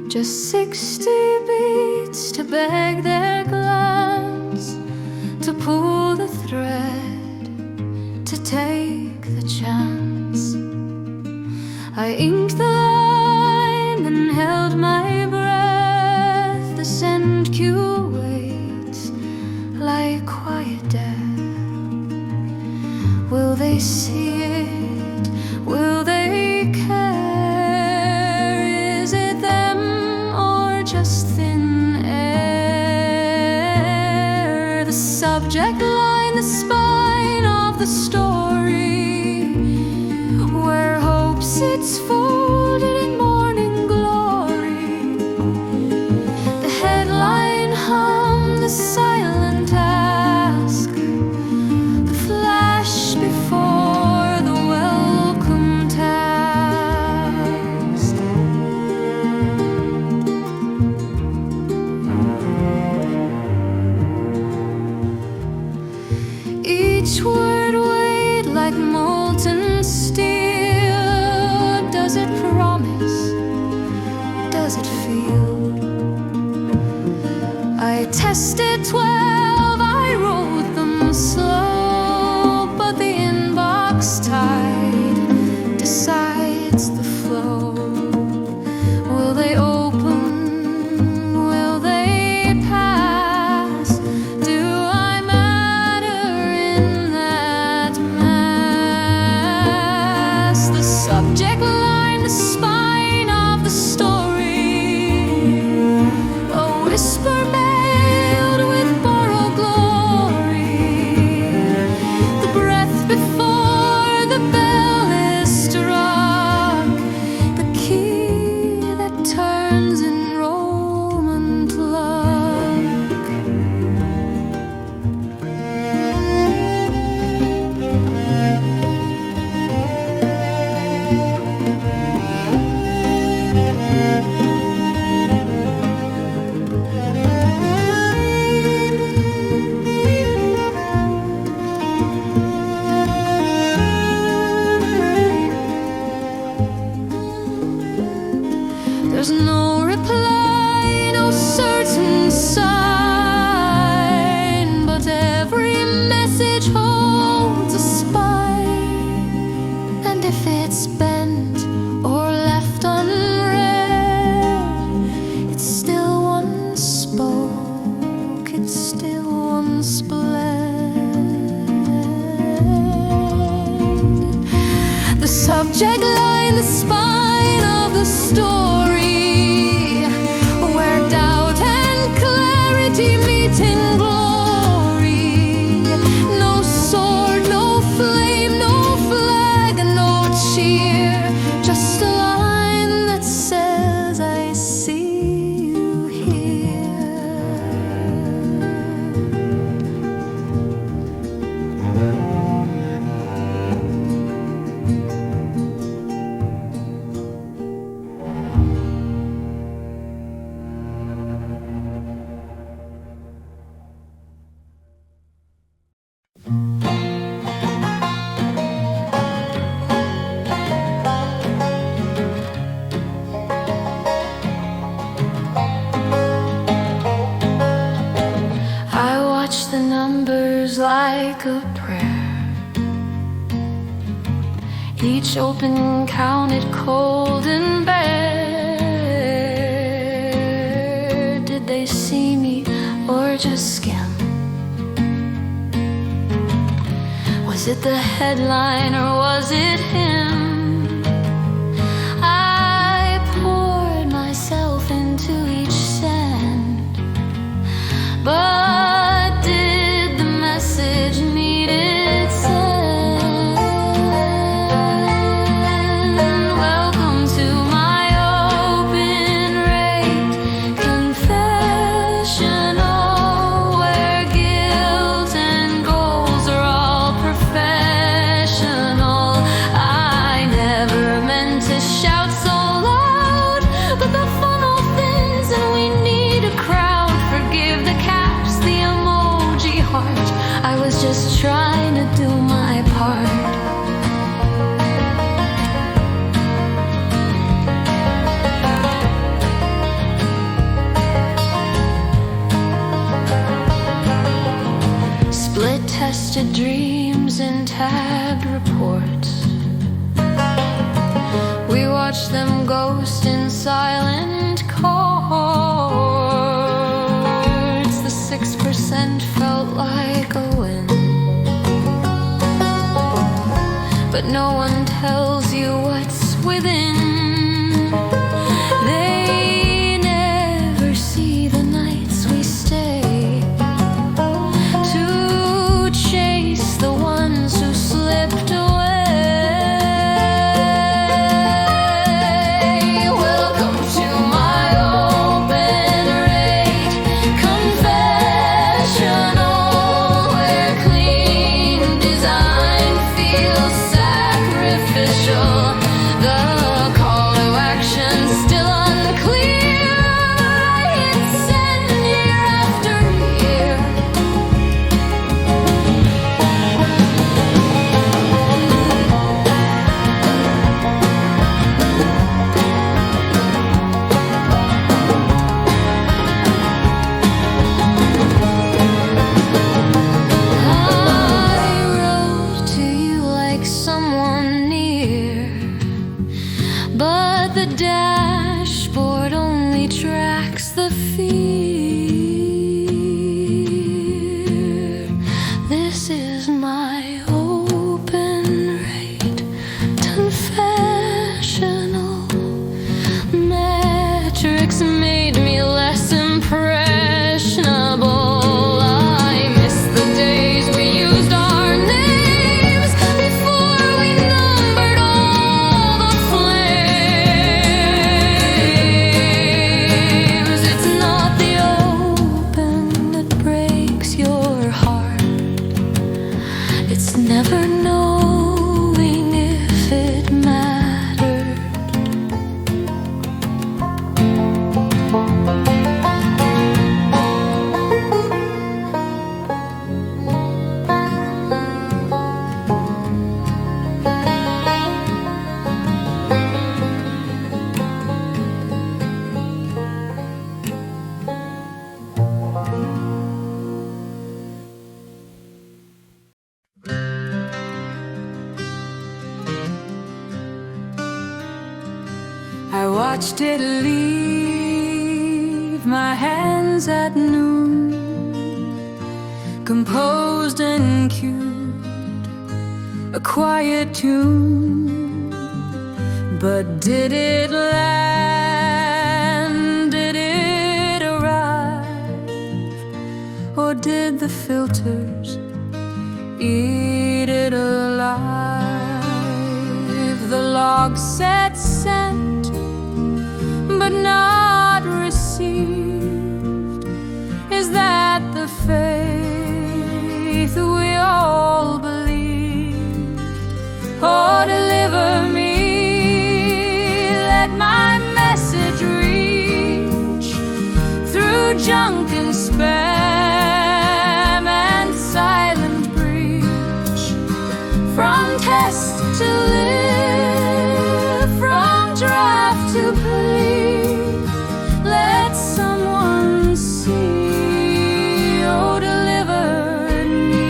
Just 60 beats to beg their glance, to pull the thread, to take the chance. I inked the line and held my breath. The send cue waits like quiet death. Will they see it? Will they care? Is it them or just thin air? The subject line, the spine of the story, where hope sits folded in morning glory. The headline hum, the silent ask, the flash before the welcome task. Each word weighed like molten steel. Does it promise? Does it feel? I tested 12, I wrote them slow, but the inbox tide decides the flow. Will they open? Will they pass? Do I matter in that mass? The subject line, the spine of the story, a whisper mailed with borrowed glory. The breath before the bell is struck, the key that turns enrollment luck. There's no reply, no certain sign, but every message holds a spine. And if it's bent or left unread, it's still one spoke, it's still one split. The subject line, the spine of the story, where doubt and clarity meet in glory. No sword, no flame, no flag, no cheer, just a line that says, I see you here. I watch the numbers like a prayer, each open counted cold and bare. Did they see me or just skim? Was it the headline or was it him? I poured myself into each send, but did the message need its send? Welcome to my open rate confessional, where guilt and goals are all professional. I never meant to shout so loud, but the funnel thins and we need a crowd. Forgive the caps, the emoji heart. I was just trying to do my part. tested dreams in tabbed reports. We watched them ghost in silent chords. The 6% felt like a win, but no one tells you what's within. They never see the nights we stay to chase the ones who slipped away. Welcome to my open rate confessional, where clean design feels sacrificial. The call to action still unclear. I hit send year after year. I wrote to you like someone near, but the dashboard only tracks the fear. This is my open rate confessional. Metrics made me less impressionable. I miss the days we used our names before we numbered all the flames. It's not the open that breaks your heart. It's never knowing if it mattered. I watched it leave my hands at noon, composed and cute, a quiet tune. But did it land? Did it arrive? Or did the filters eat it alive? The log said sent, but not received. Is that the faith we all believe? Oh, deliver me, let my message reach through junk and spam and silent breach, from test to live, from draft to plea. Let someone see, oh, deliver me.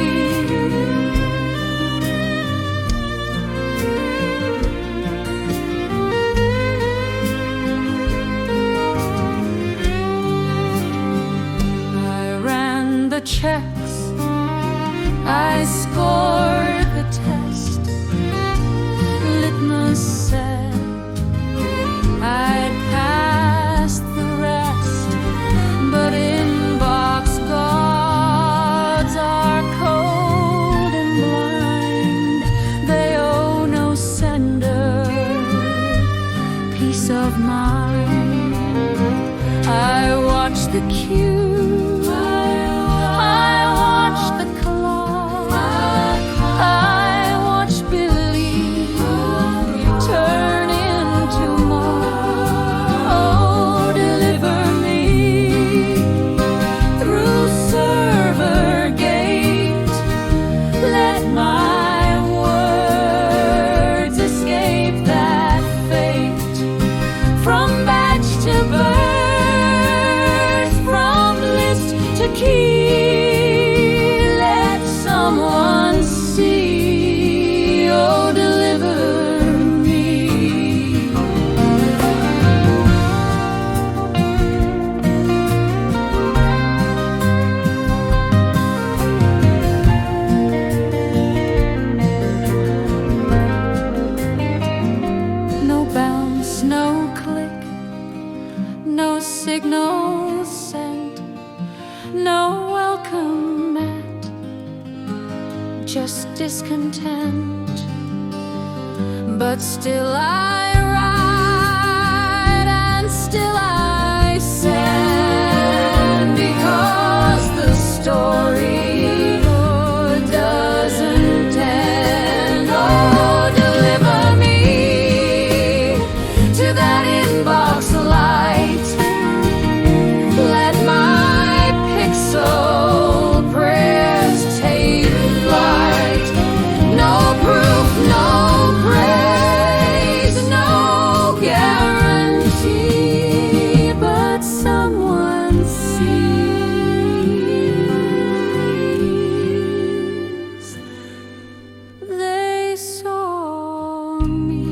I ran the checks, I scored the test. Litmus said I'd passed the rest, but inbox gods are cold and blind. They owe no sender peace of mind. I watched the queue, I watched the clock, I watched believe turn into more. Oh, deliver me through server gate. Let my words escape that fate, from batch to birth, from list to key. Let someone welcome mat, just discontent, but still I write and still I send, because the story doesn't end. Oh, deliver me to that inbox light. Let my pixel prayers take flight. No proof, no praise, no guarantee, but someone sees. They saw me.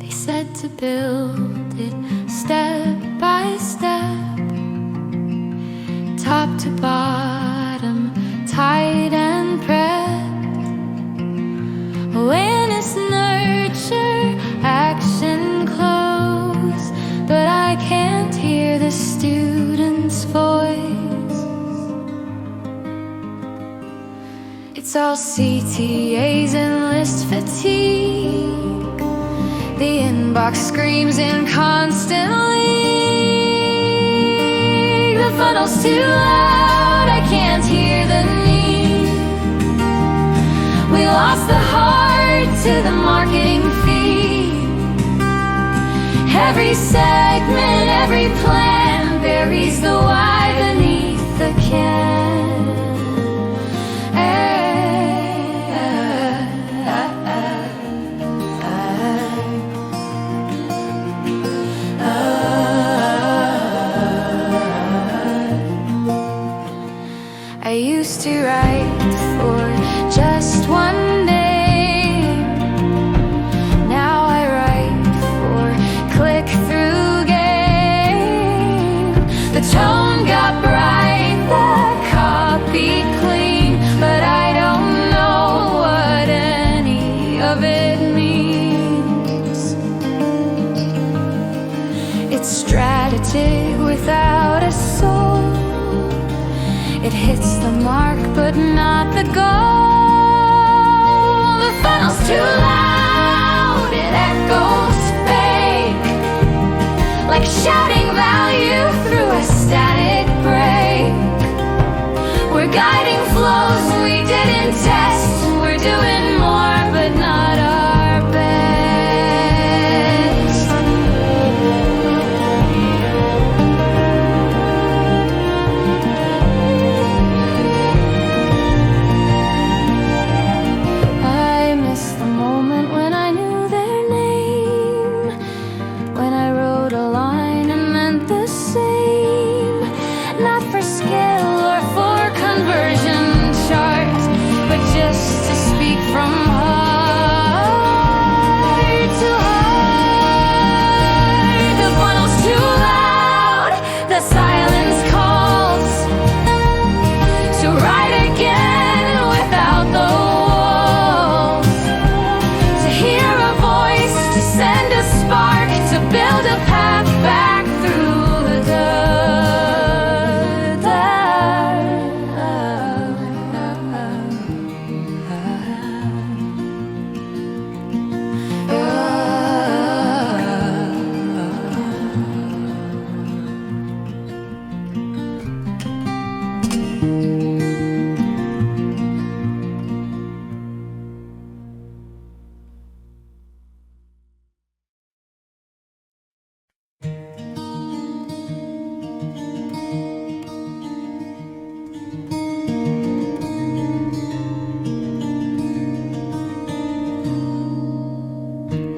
They said to build it step by step, top to bottom, tight and prepped. Awareness, nurture, action close, but I can't hear the student's voice. It's all CTAs and list fatigue. The inbox screams in constant league. The funnel's too loud, I can't hear the need. We lost the heart to the marketing feed. Every segment, every plan buries the why beneath the can. I used to write for just one day. Now I write for click-through game. The tone got bright, the copy clean, but I don't know what any of it means. It's strategic without a soul. It hits the mark, but not the goal. The funnel's too loud, it echoes fake, like shouting value through a static break. We're guiding flows we didn't test. We're doing more, but not our best.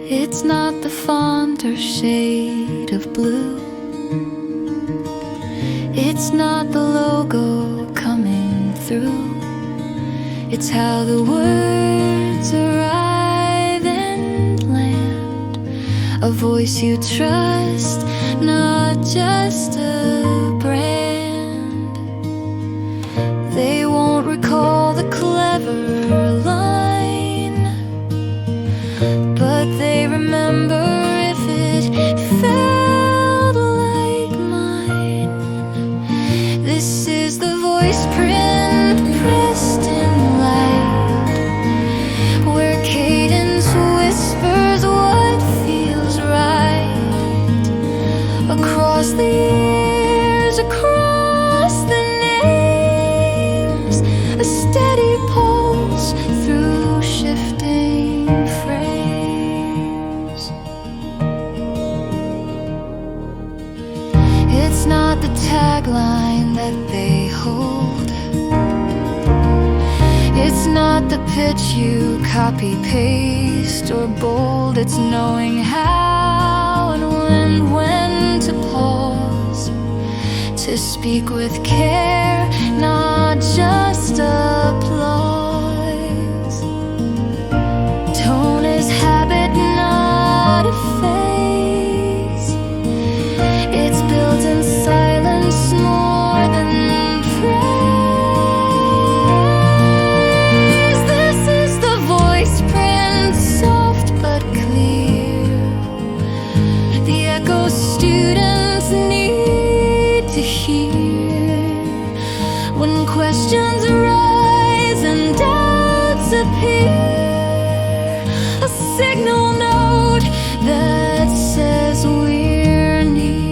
It's not the font or shade of blue. It's not the logo coming through. It's how the words arrive and land. A voice you trust, not just a brand. They won't recall the clever line, but they remember if it felt like mine. This is the Voiceprint pressed in light, where cadence whispers what feels right. Across the years, across the names, a steady pulse through shifting frames. It's not the tagline that they hold. It's not the pitch you copy, paste, or bold. It's knowing how and when to pause, to speak with care, not just applause. Tone is habit, not a phase. It's built in silence more than praise. This is the Voiceprint, soft but clear. The echo students need to hear. When questions arise and doubts appear, a signal note that says we're near.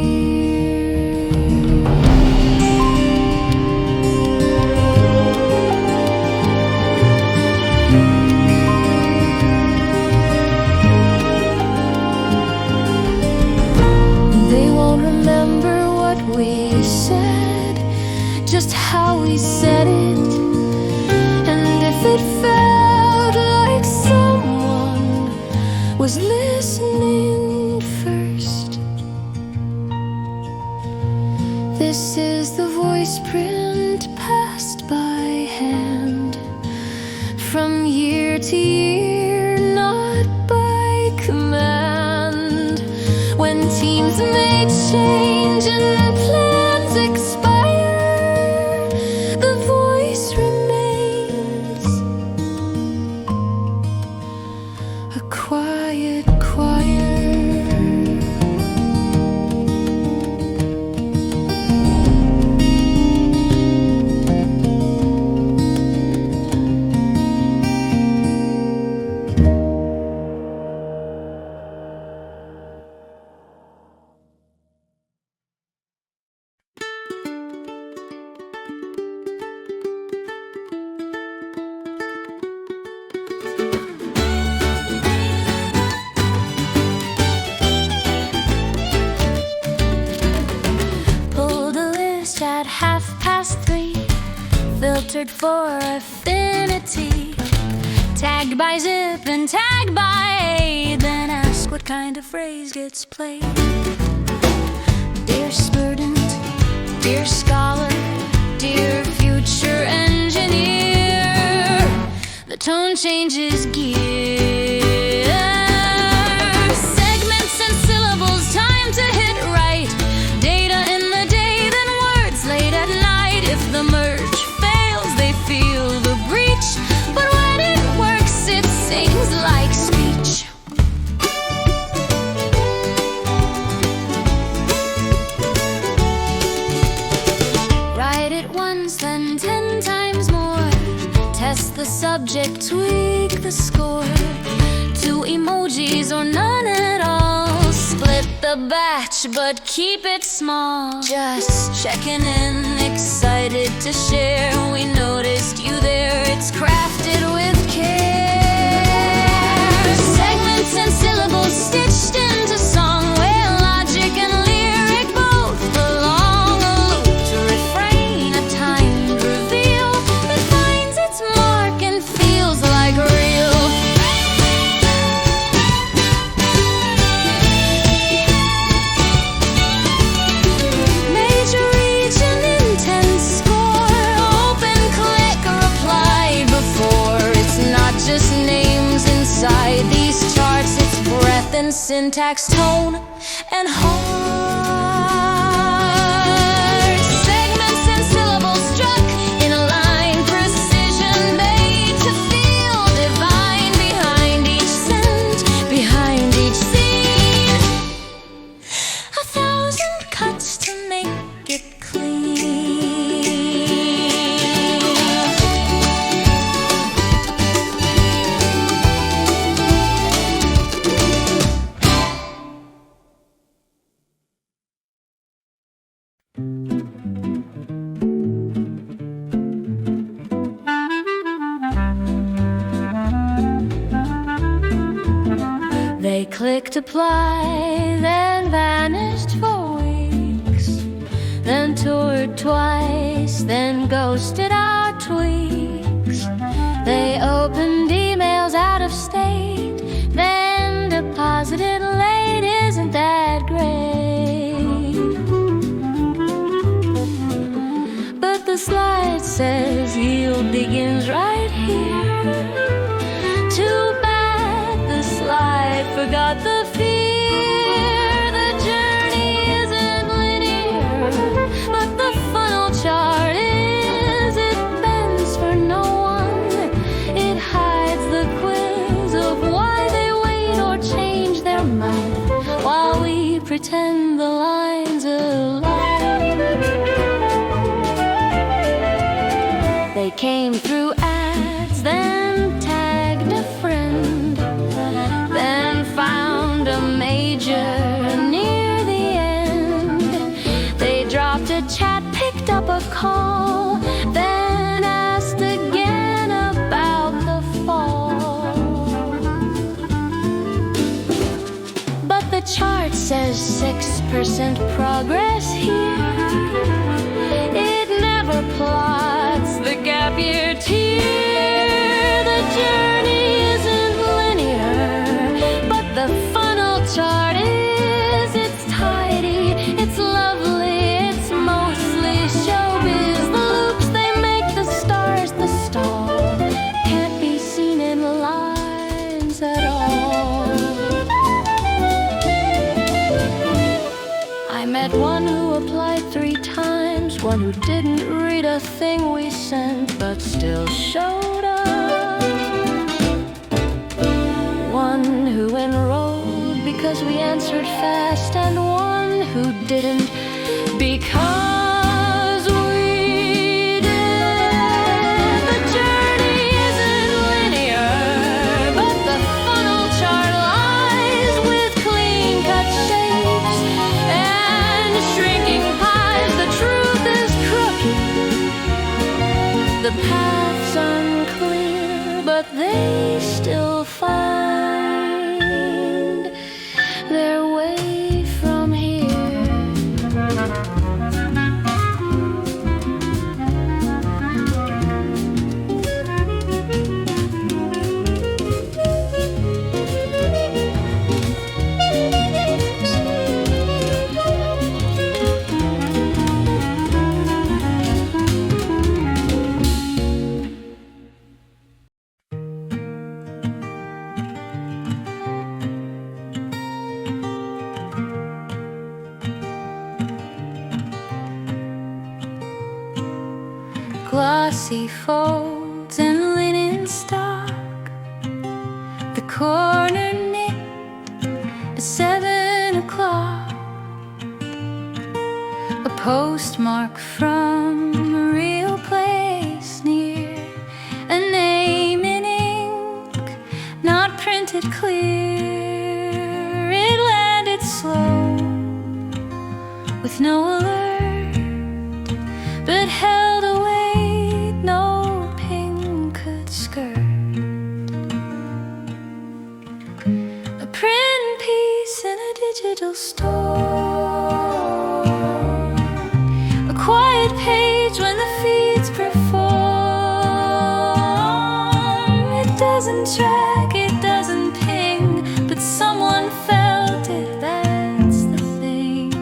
They won't remember what we said, just how we said it, and if it felt like someone was listening first. This is the Voiceprint passed by hand, from year to year, not by command. When teams may change and plans expire, the voice remains a quiet choir. Pulled a list at 3:30, filtered for affinity, tagged by zip and tagged by A, then ask what kind of phrase gets played. Dear student, dear scholar, dear future engineer, the tone changes gear. Segments and syllables, time to hit right. Data in the day, then words late at night. If the merge fails, they feel the breach, but when it works, it sings like speech. Write it once, then 10 times more. Test the subject, tweak the score. 2 emojis or none at all. Split the batch, but keep it small. Just checking in, excited to share. We noticed you there, it's crafted with care. Segments and syllables stitched into song, where logic and lyric both belong. A loop to refrain, a timed reveal that finds its mark and feels like real. Major region, intense score, open, clear. syntax, tone, and heart. Segments and syllables struck in a line, precision made to feel divine. Behind each scent, behind each scene, 1,000 cuts to make it clean. They clicked apply, then vanished for weeks, then toured twice, then ghosted our tweaks. They opened emails out of state, then deposited late. Isn't that great? But the slide says yield begins right here. Too bad the slide forgot the fear. The journey isn't linear, but the funnel chart is. It bends for no one. It hides the quiz of why they wait or change their mind while we pretend the lines align. They came through ads, then tagged a friend, then found a major near the end. They dropped a chat, picked up a call, then asked again about the fall. But the chart says 6% progress here. It never plots the gap year tier. The journey isn't linear, but the funnel chart is. It's tidy, it's lovely, it's mostly showbiz. The loops they make, the stars, the stall, can't be seen in lines at all. I met one who applied 3 times, one who didn't read a thing we sent but still showed up, one who enrolled because we answered fast, and one who didn't because we did. The journey isn't linear, but the funnel chart lies with clean-cut shapes and shrinking pies. The truth is crooked, the path's unclear, but they still find their way from here. Glossy folds and linen stock, the corner knit at 7 o'clock. A postmark from a real place near, a name in ink, not printed clear. It landed slow, with no alert, but held away. No ping could skirt. A print piece in a digital store, a quiet page when the feeds perform. It doesn't track, it doesn't ping, but someone felt it. That's the thing.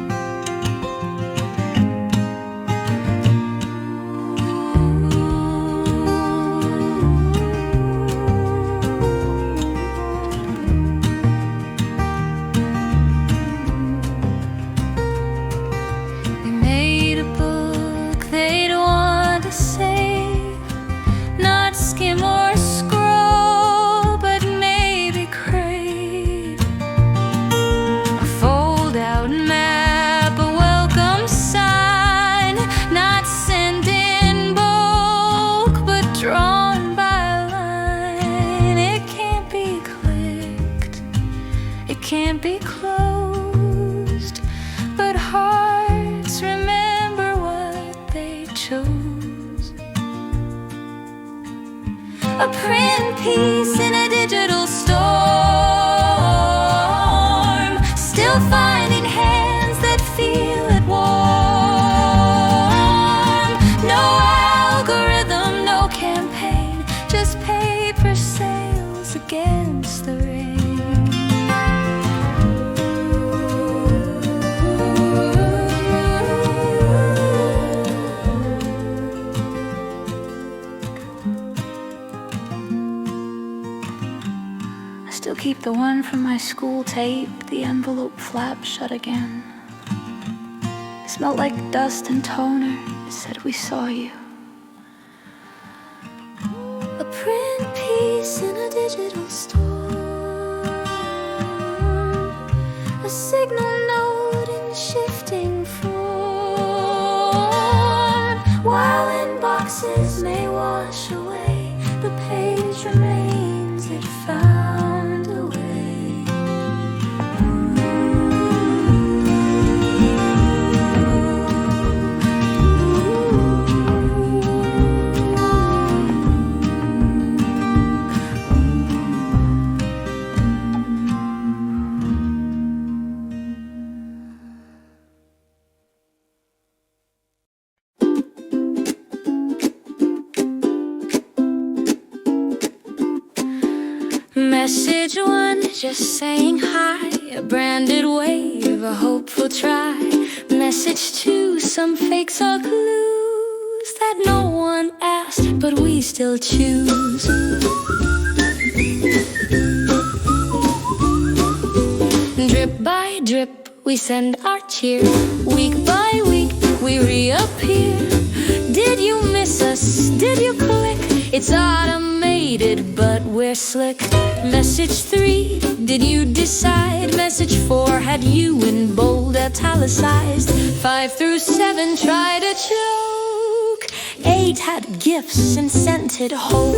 a print piece in a digital storm, still finding hands that feel it warm. No algorithm, no campaign, just paper sails against the rain. Still keep the one from my school tape, the envelope flap shut again. It smelled like dust and toner, it said we saw you. A print piece in a digital storm, a signal note in shifting form. While inboxes may wash away, the page remains, it found a way. Message 1, just saying hi, a branded wave, a hopeful try. Message 2, some fakes or clues that no one asked, but we still choose. Drip by drip, we send our cheer. Week by week, we reappear. Did you miss us? Did you click? It's automated, but we're slick. Message 3, did you decide? Message 4 had you in bold italicized. 5 through 7 tried to choke. 8 had gifts and scented hope.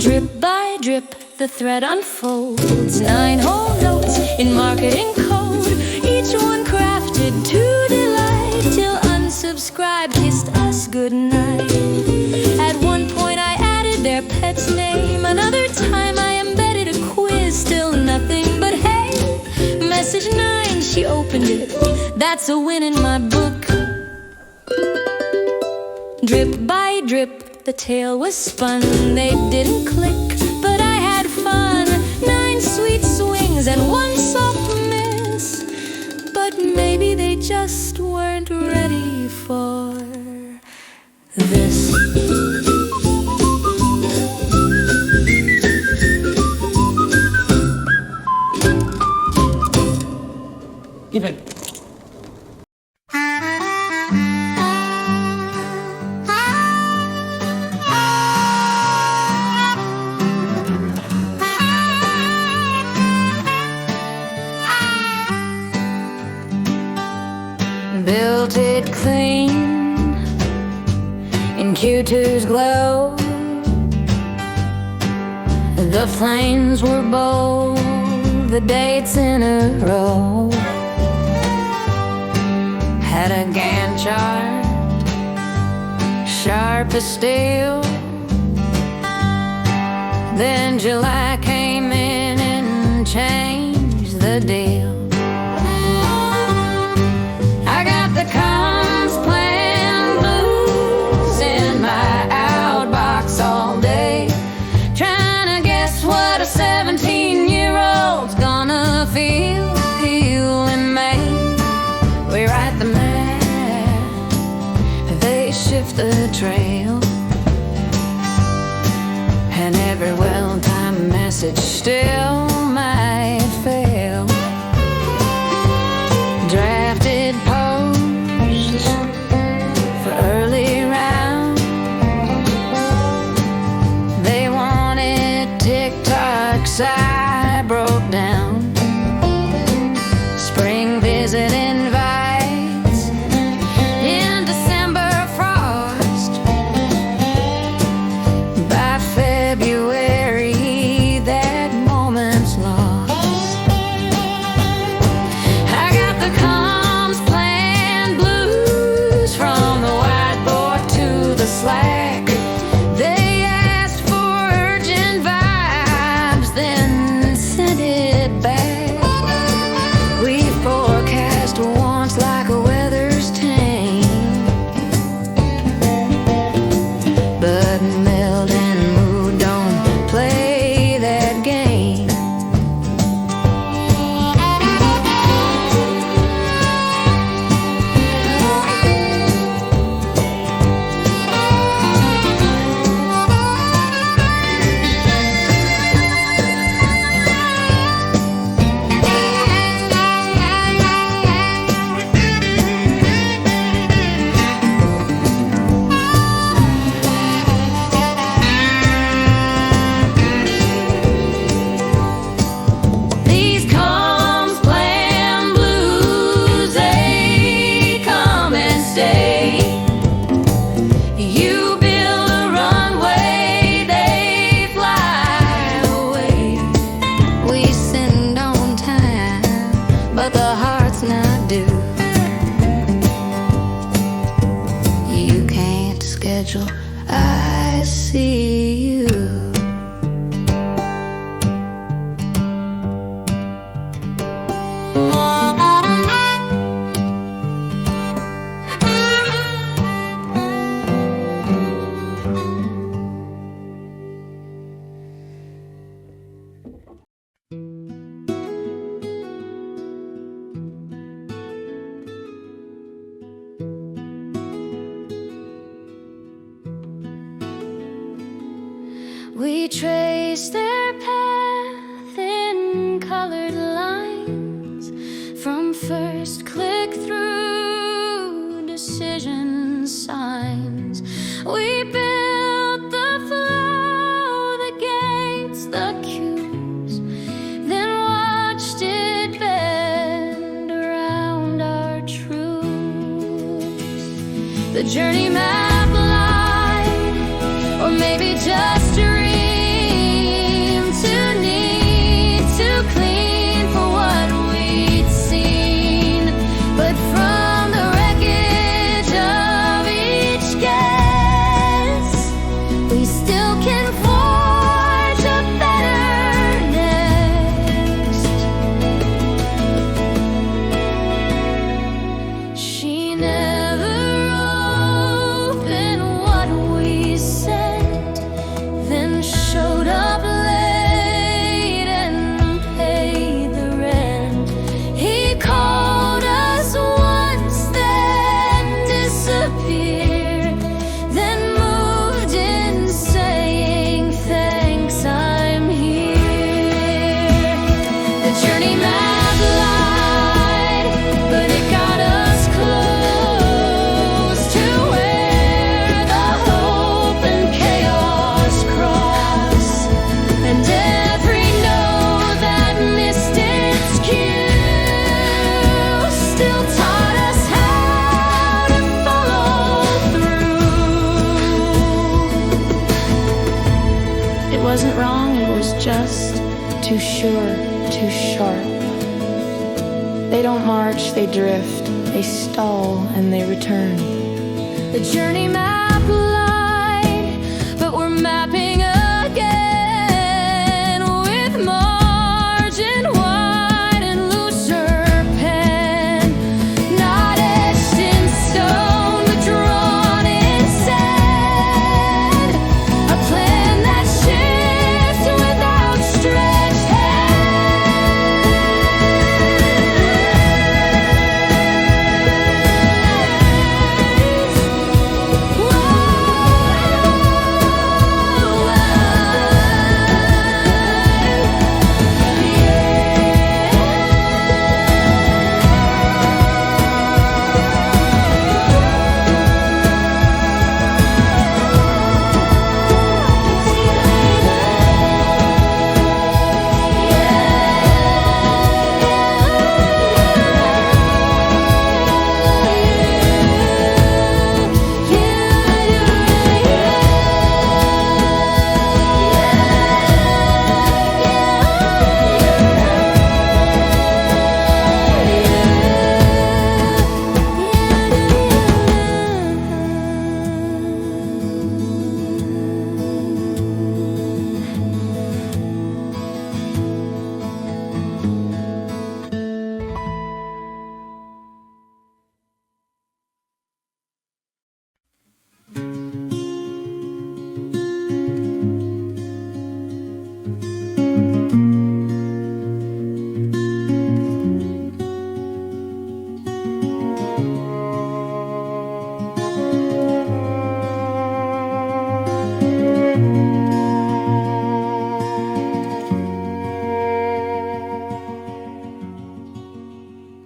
Drip by drip, the thread unfolds. 9 whole notes in marketing code, each one crafted to delight, till unsubscribe kissed us goodnight. At one point I added their pet's name, another time I embedded a quiz, still nothing but hey. Message 9, she opened it, that's a win in my book. Drip by drip, the tale was spun, they didn't click, but I had fun. 9 sweet swings and 1 soft miss, but maybe they just weren't ready for this. Give it. Built it clean in Q2's glow. The flames were bold, the dates in a row. Had a Gantt chart, sharp as steel. Then July came in and changed the deal. I got the comms plan blues in my outbox all day, trying to guess what a 17-year-old's gonna feel in May. We write the map, they shift the trail, and every well-timed message still might fail. Drafted posts for early round, they wanted TikToks, I broke down. Spring visit invites in December frost. By February that moment's angel, I see you. We trace their path in colored lines, from first click through decision signs. We built the flow, the gates, the cues, then watched it bend around our truths. The journey map light, or maybe just a just too sure, too sharp. They don't march, they drift, they stall and they return. The journey map light, but we're mapping again with margin wide and looser pen. Not etched in stone, but drawn in sand. A plan that shifts with outstretched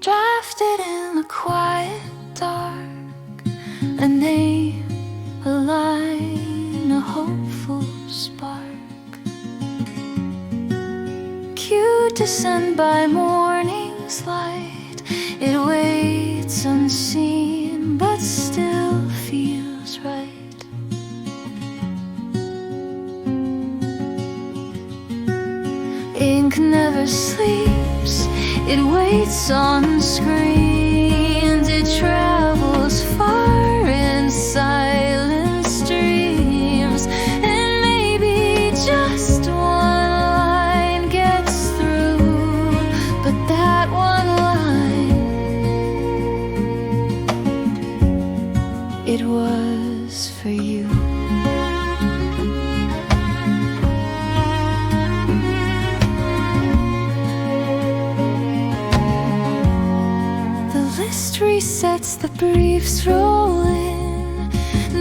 drafted in the quiet dark, a name, a line, a hopeful spark. Cued to send by morning's light, it waits unseen but still feels right. Ink never sleeps, it waits on screens, it travels far in silent streams. it was for you. The list resets, the briefs roll in,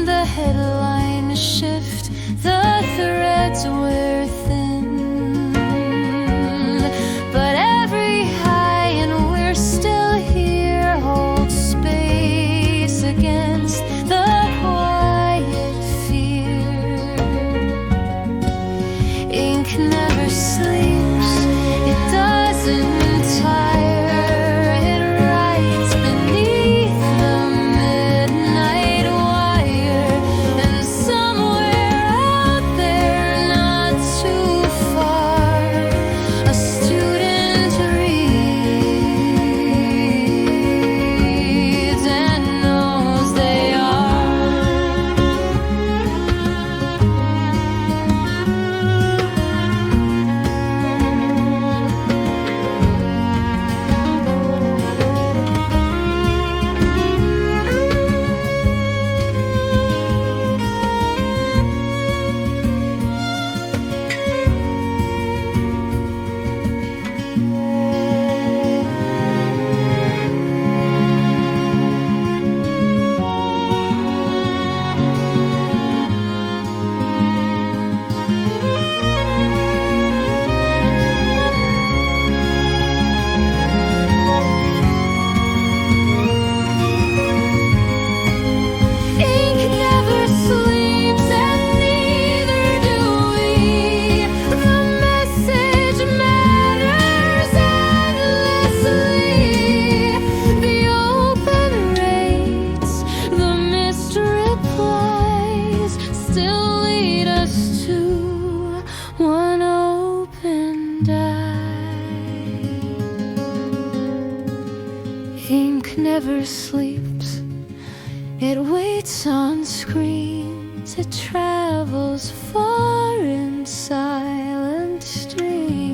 the headlines shift, the threads wear thin, but every high and we're still here holds space against the quiet fear. Ink never sleeps, it doesn't tire, it writes beneath the midnight wire, and somewhere out there not too far, a student reads and knows they Ink never sleeps, and neither do we. The message matters endlessly. The open rates, the missed replies still lead us to one opened eye. Ink never sleeps, it waits on screens, it travels far in silent streams.